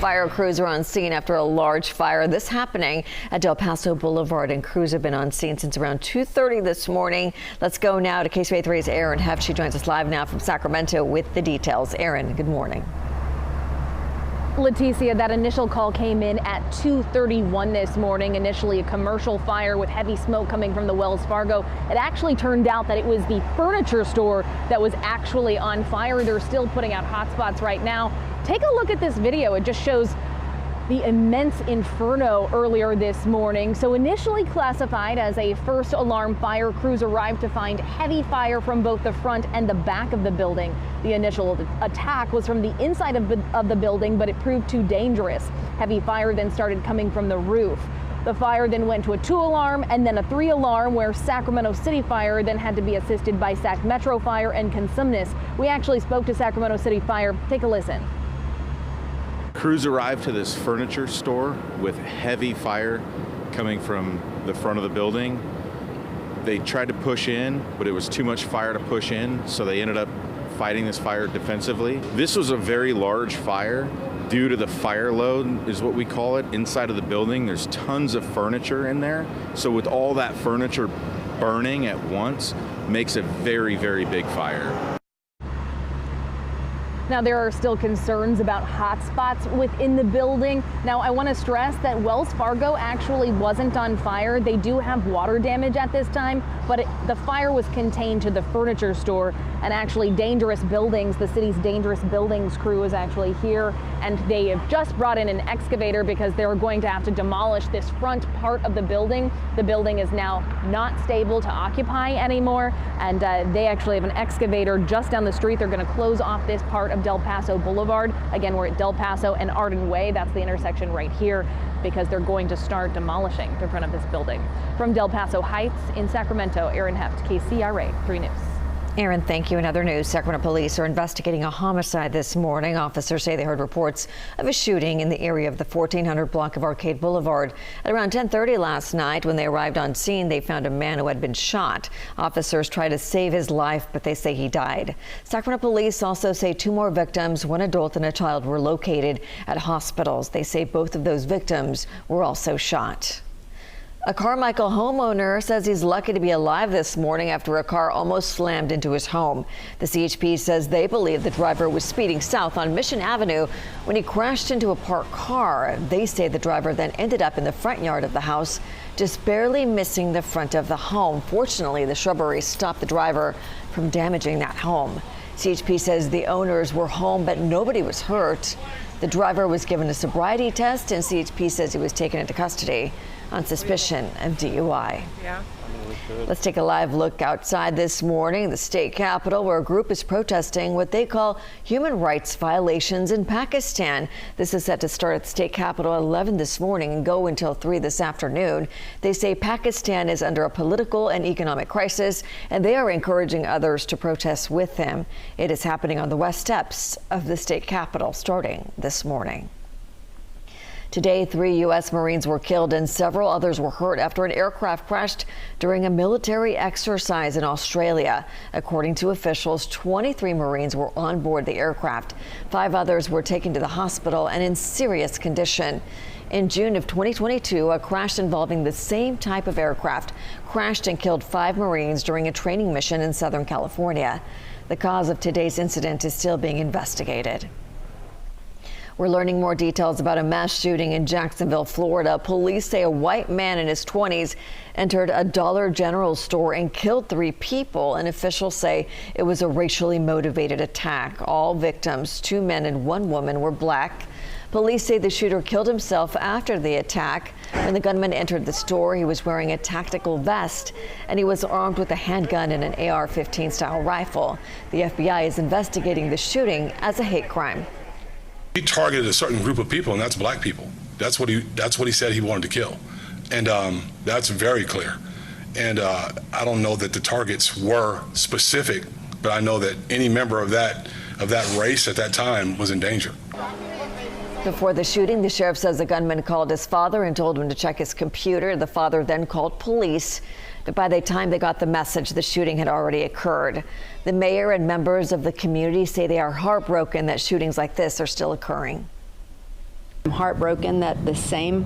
Fire crews are on scene after a large fire. This happening at Del Paso Boulevard, and crews have been on scene since around 2:30 this morning. Let's go now to KCRA3's Erin Heft. She joins us live now from Sacramento with the details. Erin, good morning. Leticia, that initial call came in at 2:31 this morning. Initially a commercial fire with heavy smoke coming from the Wells Fargo. It actually turned out that it was the furniture store that was actually on fire. They're still putting out hotspots right now. Take a look at this video. It just shows the immense inferno earlier this morning. So initially classified as a first alarm fire, crews arrived to find heavy fire from both the front and the back of the building. The initial attack was from the inside of the building, but it proved too dangerous. Heavy fire then started coming from the roof. The fire then went to a 2-alarm and then a 3-alarm, where Sacramento City Fire then had to be assisted by Sac Metro Fire and Consumnes. We actually spoke to Sacramento City Fire. Take a listen. Crews arrived to this furniture store with heavy fire coming from the front of the building. They tried to push in, but it was too much fire to push in, so they ended up fighting this fire defensively. This was a very large fire. Due to the fire load, is what we call it, inside of the building. There's tons of furniture in there. So with all that furniture burning at once, makes a very, very big fire. Now, there are still concerns about hotspots within the building. Now, I want to stress that Wells Fargo actually wasn't on fire. They do have water damage at this time, but the fire was contained to the furniture store and actually dangerous buildings. The city's dangerous buildings crew is actually here, and they have just brought in an excavator because they're going to have to demolish this front part of the building. The building is now not stable to occupy anymore, and they actually have an excavator just down the street. They're going to close off this part of Del Paso Boulevard. Again, we're at Del Paso and Arden Way. That's the intersection right here, because they're going to start demolishing the front of this building. From Del Paso Heights in Sacramento, Erin Heft, KCRA 3 News. Erin, thank you. In other news, Sacramento police are investigating a homicide this morning. Officers say they heard reports of a shooting in the area of the 1400 block of Arcade Boulevard. At around 10:30 last night, when they arrived on scene, they found a man who had been shot. Officers tried to save his life, but they say he died. Sacramento police also say 2 more victims, 1 adult and a child, were located at hospitals. They say both of those victims were also shot. A Carmichael homeowner says he's lucky to be alive this morning after a car almost slammed into his home. The CHP says they believe the driver was speeding south on Mission Avenue when he crashed into a parked car. They say the driver then ended up in the front yard of the house, just barely missing the front of the home. Fortunately, the shrubbery stopped the driver from damaging that home. CHP says the owners were home, but nobody was hurt. The driver was given a sobriety test, and CHP says he was taken into custody on suspicion of DUI. Let's take a live look outside this morning, the state capitol, where a group is protesting what they call human rights violations in Pakistan. This is set to start at the state capitol at 11 this morning and go until 3 this afternoon. They say Pakistan is under a political and economic crisis, and they are encouraging others to protest with them. It is happening on the west steps of the state capitol starting this morning. Today, 3 U.S. Marines were killed and several others were hurt after an aircraft crashed during a military exercise in Australia. According to officials, 23 Marines were on board the aircraft. 5 others were taken to the hospital and in serious condition. In June of 2022, a crash involving the same type of aircraft crashed and killed 5 Marines during a training mission in Southern California. The cause of today's incident is still being investigated. We're learning more details about a mass shooting in Jacksonville, Florida. Police say a white man in his 20s entered a Dollar General store and killed 3 people, and officials say it was a racially motivated attack. All victims, 2 men and 1 woman, were black. Police say the shooter killed himself after the attack. When the gunman entered the store, he was wearing a tactical vest, and he was armed with a handgun and an AR-15 style rifle. The FBI is investigating the shooting as a hate crime. He targeted a certain group of people, and that's black people. That's what he said he wanted to kill, and that's very clear. And I don't know that the targets were specific, but I know that any member of that race at that time was in danger. Before the shooting, the sheriff says the gunman called his father and told him to check his computer. The father then called police, but by the time they got the message, the shooting had already occurred. The mayor and members of the community say they are heartbroken that shootings like this are still occurring. I'm heartbroken that the same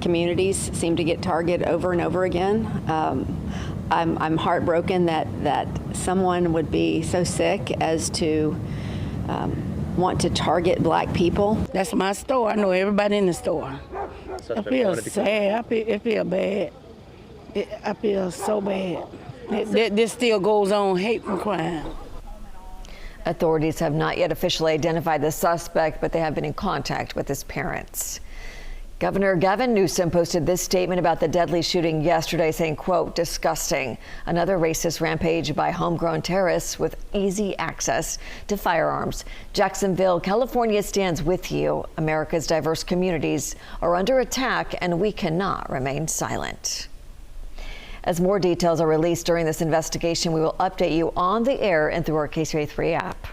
communities seem to get targeted over and over again. I'm heartbroken that someone would be so sick as to want to target black people. That's my store. I know everybody in the store. I feel sad. I feel bad. I feel so bad. This still goes on, hateful crime. Authorities have not yet officially identified the suspect, but they have been in contact with his parents. Governor Gavin Newsom posted this statement about the deadly shooting yesterday, saying, quote, disgusting. Another racist rampage by homegrown terrorists with easy access to firearms. Jacksonville, California stands with you. America's diverse communities are under attack, and we cannot remain silent. As more details are released during this investigation, we will update you on the air and through our KCRA 3 app.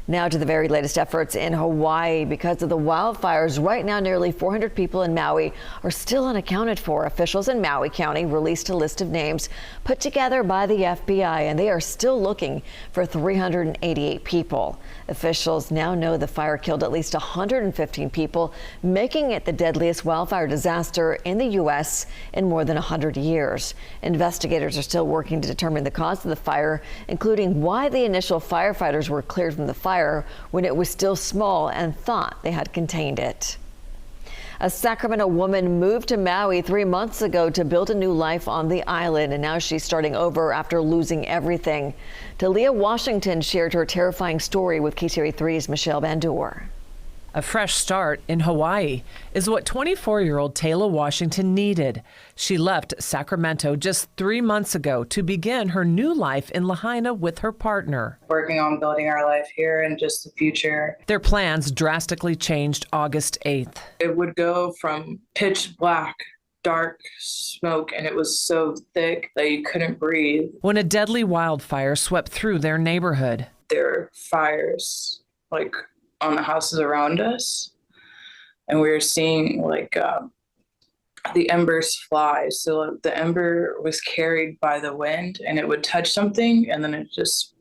Now to the very latest efforts in Hawaii. Because of the wildfires, right now nearly 400 people in Maui are still unaccounted for. Officials in Maui County released a list of names put together by the FBI, and they are still looking for 388 people. Officials now know the fire killed at least 115 people, making it the deadliest wildfire disaster in the U.S. in more than 100 years. Investigators are still working to determine the cause of the fire, including why the initial firefighters were cleared from the fire when it was still small and thought they had contained it. A Sacramento woman moved to Maui 3 months ago to build a new life on the island, and now she's starting over after losing everything. Talia Washington shared her terrifying story with KCRA 3's Michelle Bandor. A fresh start in Hawaii is what 24-year-old Taylor Washington needed. She left Sacramento just 3 months ago to begin her new life in Lahaina with her partner. Working on building our life here and just the future. Their plans drastically changed August 8th. It would go from pitch black, dark smoke, and it was so thick that you couldn't breathe. When a deadly wildfire swept through their neighborhood. There were fires like on the houses around us, and we were seeing like the embers fly. So the ember was carried by the wind, and it would touch something, and then it just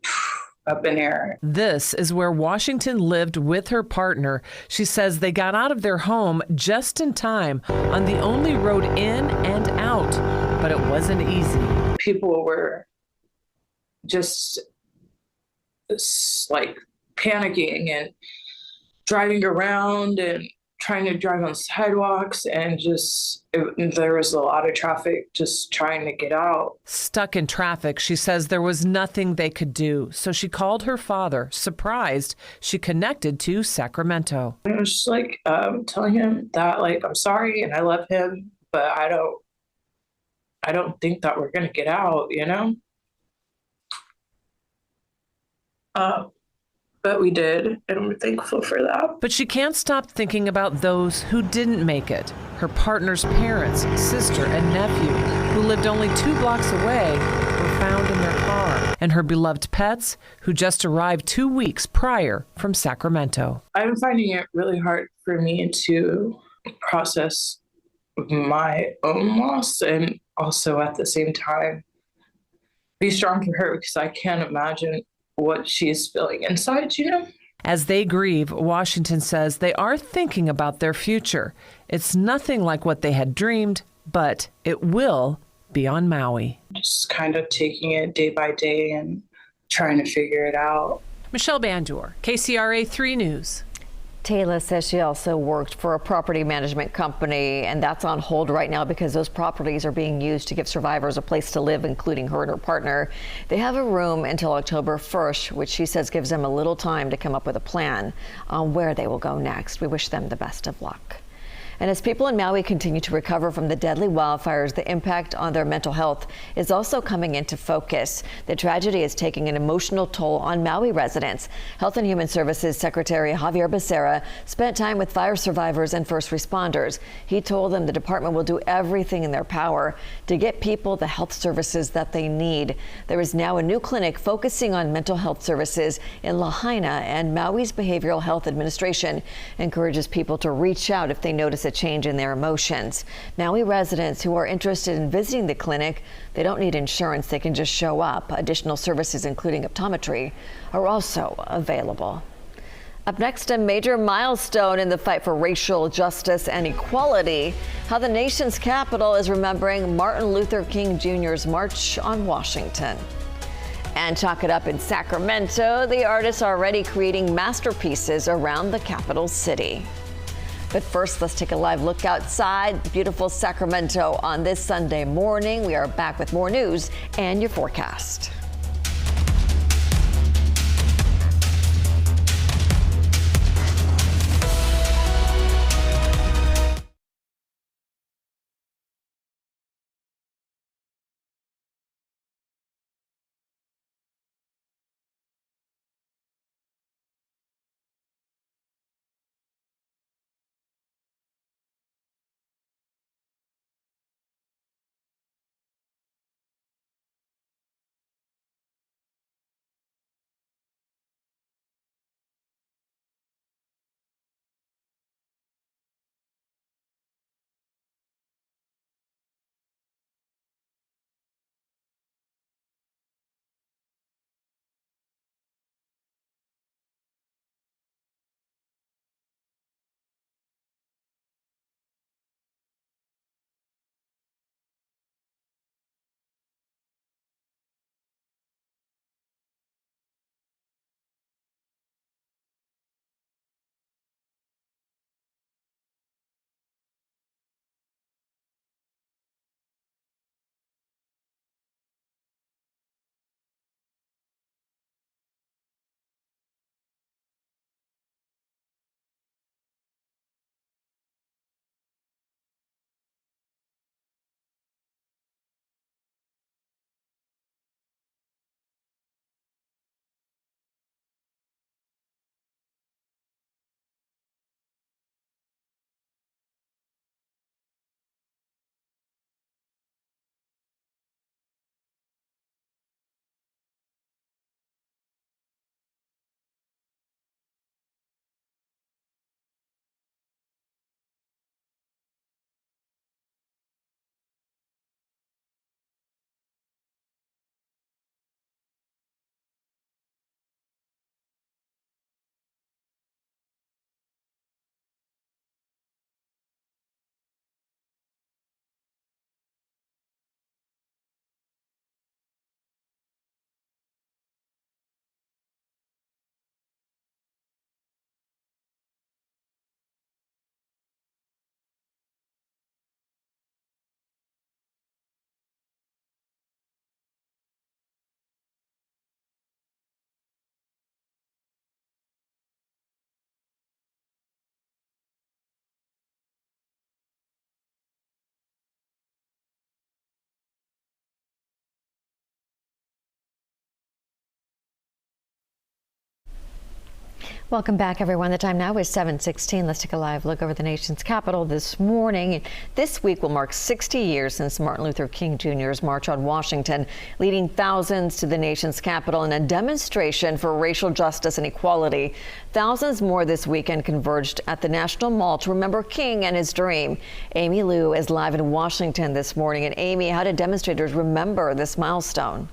up in air. This is where Washington lived with her partner. She says they got out of their home just in time on the only road in and out, but it wasn't easy. People were just like panicking and driving around and trying to drive on sidewalks, and there was a lot of traffic just trying to get out. Stuck in traffic, she says there was nothing they could do. So she called her father, surprised she connected to Sacramento. I was just like telling him that like I'm sorry and I love him, but I don't think that we're gonna get out, you know? But we did, and I'm thankful for that. But she can't stop thinking about those who didn't make it. Her partner's parents, sister, and nephew, who lived only 2 blocks away, were found in their car. And her beloved pets, who just arrived 2 weeks prior from Sacramento. I'm finding it really hard for me to process my own loss, and also at the same time be strong for her, because I can't imagine what she's feeling inside, you know? As they grieve, Washington says they are thinking about their future. It's nothing like what they had dreamed, but it will be on Maui. Just kind of taking it day by day and trying to figure it out. Michelle Bandor, KCRA 3 News. Taylor says she also worked for a property management company, and that's on hold right now because those properties are being used to give survivors a place to live, including her and her partner. They have a room until October 1st, which she says gives them a little time to come up with a plan on where they will go next. We wish them the best of luck. And as people in Maui continue to recover from the deadly wildfires, the impact on their mental health is also coming into focus. The tragedy is taking an emotional toll on Maui residents. Health and Human Services Secretary Javier Becerra spent time with fire survivors and first responders. He told them the department will do everything in their power to get people the health services that they need. There is now a new clinic focusing on mental health services in Lahaina, and Maui's Behavioral Health Administration encourages people to reach out if they notice a change in their emotions. Maui residents who are interested in visiting the clinic, they don't need insurance, they can just show up. Additional services, including optometry, are also available. Up next, a major milestone in the fight for racial justice and equality. How the nation's capital is remembering Martin Luther King Jr.'s March on Washington. And chalk it up in Sacramento, the artists are already creating masterpieces around the capital city. But first, let's take a live look outside beautiful Sacramento on this Sunday morning. We are back with more news and your forecast. Welcome back, everyone. The time now is 7:16. Let's take a live look over the nation's capital this morning. This week will mark 60 years since Martin Luther King Jr.'s March on Washington, leading thousands to the nation's capital in a demonstration for racial justice and equality. Thousands more this weekend converged at the National Mall to remember King and his dream. Amy Liu is live in Washington this morning. And Amy, how did demonstrators remember this milestone?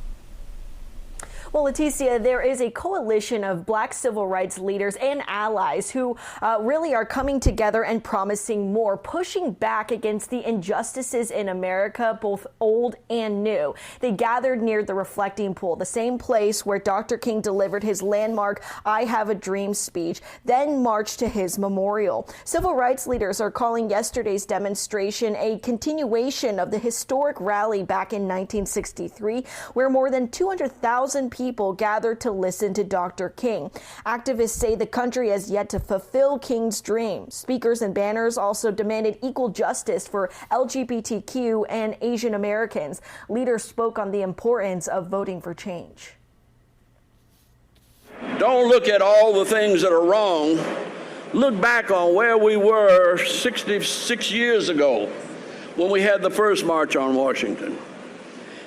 Well, Leticia, there is a coalition of Black civil rights leaders and allies who really are coming together and promising more, pushing back against the injustices in America, both old and new. They gathered near the Reflecting Pool, the same place where Dr. King delivered his landmark I Have a Dream speech, then marched to his memorial. Civil rights leaders are calling yesterday's demonstration a continuation of the historic rally back in 1963, where more than 200,000 people gathered to listen to Dr. King. Activists say the country has yet to fulfill King's dream. Speakers and banners also demanded equal justice for LGBTQ and Asian Americans. Leaders spoke on the importance of voting for change. Don't look at all the things that are wrong. Look back on where we were 66 years ago when we had the first March on Washington.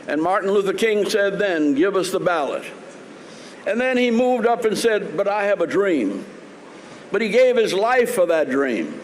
And Martin Luther King said then, "Give us the ballot." And then he moved up and said, "But I have a dream." But he gave his life for that dream.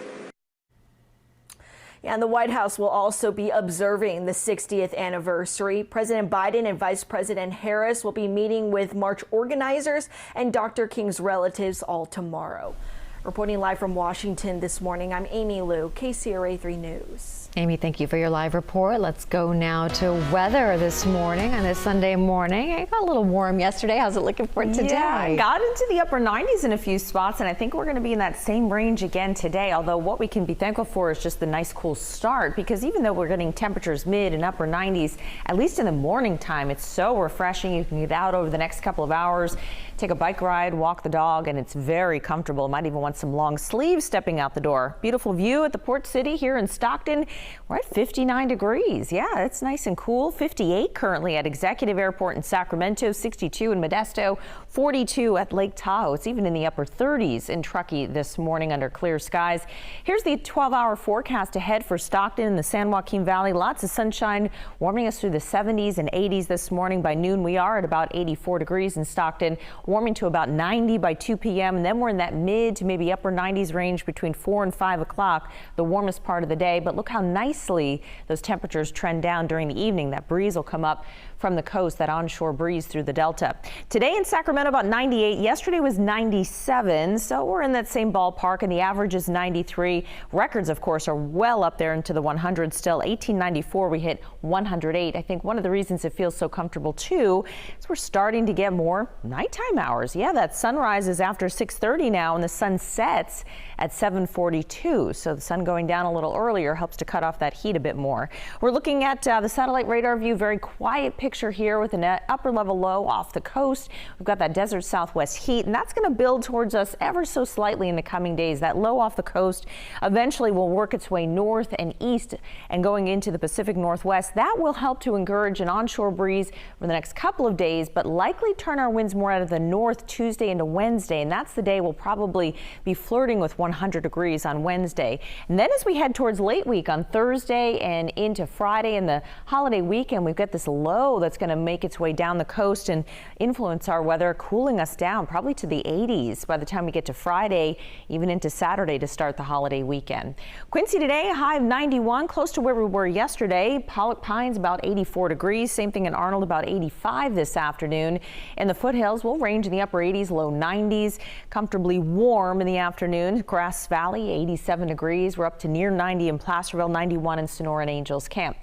And the White House will also be observing the 60th anniversary. President Biden and Vice President Harris will be meeting with march organizers and Dr. King's relatives all tomorrow. Reporting live from Washington this morning, I'm Amy Liu, KCRA 3 News. Amy, thank you for your live report. Let's go now to weather this morning on this Sunday morning. It got a little warm yesterday. How's it looking for today? Yeah, got into the upper 90s in a few spots, and I think we're going to be in that same range again today. Although what we can be thankful for is just the nice cool start, because even though we're getting temperatures mid and upper 90s, at least in the morning time, it's so refreshing. You can get out over the next couple of hours, take a bike ride, walk the dog, and it's very comfortable. Might even want some long sleeves stepping out the door. Beautiful view at the Port City here in Stockton. We're at 59 degrees. Yeah, it's nice and cool. 58 currently at Executive Airport in Sacramento, 62 in Modesto, 42 at Lake Tahoe. It's even in the upper 30s in Truckee this morning under clear skies. Here's the 12-hour forecast ahead for Stockton and the San Joaquin Valley. Lots of sunshine warming us through the 70s and 80s this morning. By noon, we are at about 84 degrees in Stockton, warming to about 90 by 2 p.m. And then we're in that mid to maybe upper 90s range between 4 and 5 o'clock, the warmest part of the day. But look how nicely those temperatures trend down during the evening. That breeze will come up from the coast, that onshore breeze through the Delta. Today in Sacramento, about 98. Yesterday was 97, so we're in that same ballpark, and the average is 93. Records, of course, are well up there into the 100s still. 1894, we hit 108. I think one of the reasons it feels so comfortable, too, is we're starting to get more nighttime hours. Yeah, that sunrise is after 6:30 now, and the sun sets at 7:42. So the sun going down a little earlier helps to cut off that heat a bit more. We're looking at the satellite radar view, very quiet picture here with an upper level low off the coast. We've got that desert southwest heat, and that's going to build towards us ever so slightly in the coming days. That low off the coast eventually will work its way north and east and going into the Pacific Northwest. That will help to encourage an onshore breeze for the next couple of days, but likely turn our winds more out of the north Tuesday into Wednesday, and that's the day we'll probably be flirting with 100 degrees on Wednesday. And then as we head towards late week on Thursday and into Friday and the holiday weekend, we've got this low that's going to make its way down the coast and influence our weather, cooling us down probably to the 80s by the time we get to Friday, even into Saturday to start the holiday weekend. Quincy today, a high of 91, close to where we were yesterday. Pollock Pines about 84 degrees. Same thing in Arnold, about 85 this afternoon. In the foothills, we'll range in the upper 80s, low 90s. Comfortably warm in the afternoon. Grass Valley, 87 degrees. We're up to near 90 in Placerville, 91 in Sonora and Angels Camp.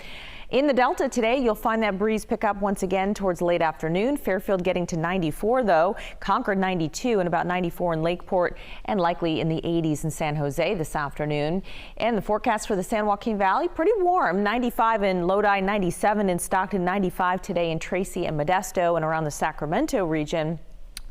In the Delta today, you'll find that breeze pick up once again towards late afternoon. Fairfield getting to 94, though. Concord 92 and about 94 in Lakeport, and likely in the 80s in San Jose this afternoon. And the forecast for the San Joaquin Valley, pretty warm. 95 in Lodi, 97 in Stockton, 95 today in Tracy and Modesto and around the Sacramento region.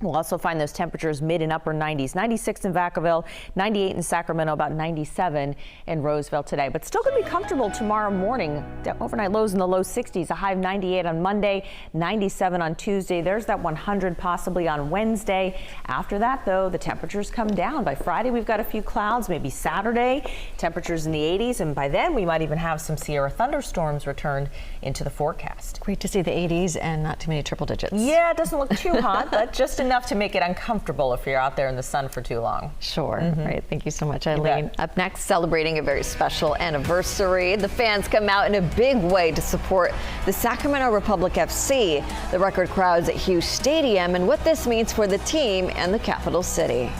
We'll also find those temperatures mid and upper 90s, 96 in Vacaville, 98 in Sacramento, about 97 in Roseville today. But still going to be comfortable tomorrow morning. The overnight lows in the low 60s, a high of 98 on Monday, 97 on Tuesday. There's that 100 possibly on Wednesday. After that, though, the temperatures come down. By Friday, we've got a few clouds, maybe Saturday, temperatures in the 80s. And by then, we might even have some Sierra thunderstorms return into the forecast. Great to see the 80s and not too many triple digits. Yeah, it doesn't look too hot, but just enough to make it uncomfortable if you're out there in the sun for too long. Sure. Right. Thank you so much, Eileen. Up next, celebrating a very special anniversary. The fans come out in a big way to support the Sacramento Republic FC. The record crowds at Hughes Stadium and what this means for the team and the capital city.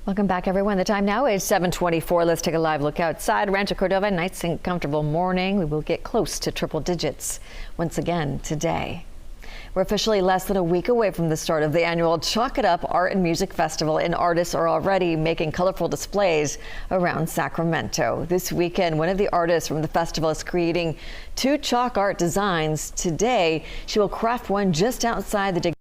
Welcome back, everyone. The time now is 7:24. Let's take a live look outside. Rancho Cordova, nice and comfortable morning. We will get close to triple digits once again today. We're officially less than a week away from the start of the annual Chalk It Up Art and Music Festival, and artists are already making colorful displays around Sacramento. This weekend, one of the artists from the festival is creating 2 chalk art designs. Today, she will craft one just outside the